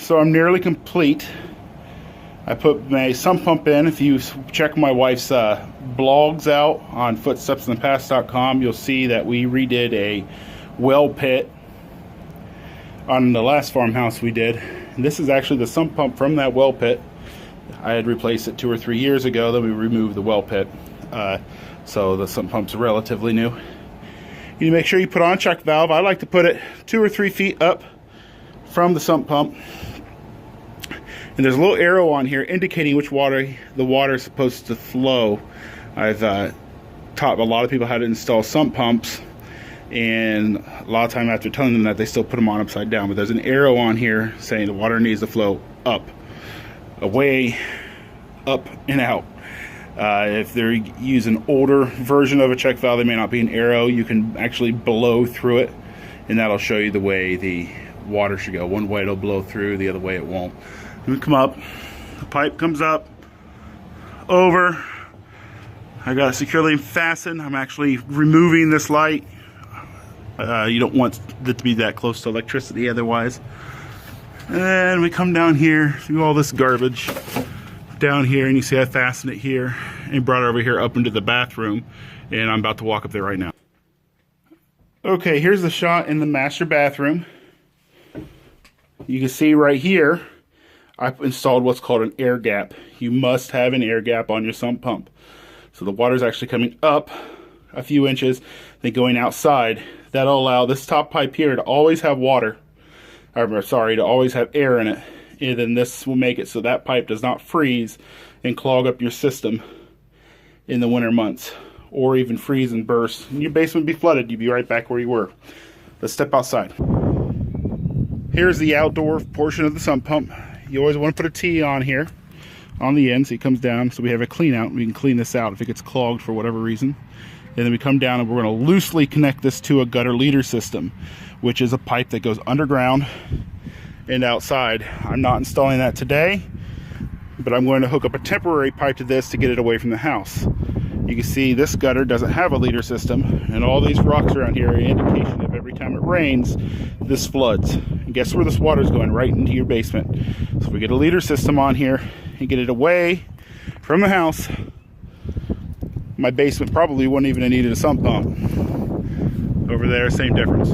So I'm nearly complete. I put my sump pump in. If you check my wife's blogs out on footstepsinthepast.com, you'll see that we redid a well pit on the last farmhouse we did. And this is actually the sump pump from that well pit. I had replaced it 2 or 3 years ago, then we removed the well pit. So the sump pump's relatively new. You need to make sure you put on a check valve. I like to put it 2 or 3 feet up from the sump pump. And there's a little arrow on here indicating which water the water is supposed to flow. I've taught a lot of people how to install sump pumps, and a lot of time after telling them that, they still put them on upside down. But there's an arrow on here saying the water needs to flow up, away, up and out. If they're using an older version of a check valve, there may not be an arrow. You can actually blow through it, and that'll show you the way the water should go. One way it'll blow through, the other way it won't. We come up, the pipe comes up, over. I got it securely fastened. I'm actually removing this light. You don't want it to be that close to electricity otherwise. And we come down here through all this garbage down here, and you see I fastened it here and brought it over here up into the bathroom, and I'm about to walk up there right now. Okay, here's the shot in the master bathroom. You can see right here I've installed what's called an air gap. You must have an air gap on your sump pump. So the water is actually coming up a few inches, then going outside. That'll allow this top pipe here to always have water, or sorry, to always have air in it. And then this will make it so that pipe does not freeze and clog up your system in the winter months, or even freeze and burst. And your basement would be flooded. You'd be right back where you were. Let's step outside. Here's the outdoor portion of the sump pump. You always want to put a T on here on the end so it comes down, so we have a clean out. We can clean this out if it gets clogged for whatever reason. And then we come down and we're going to loosely connect this to a gutter leader system, which is a pipe that goes underground and outside. I'm not installing that today, but I'm going to hook up a temporary pipe to this to get it away from the house. You can see this gutter doesn't have a leader system, and all these rocks around here are an indication of every time it rains, this floods. And guess where this water is going? Right into your basement. So if we get a leader system on here and get it away from the house, my basement probably wouldn't even have needed a sump pump. Over there, same difference.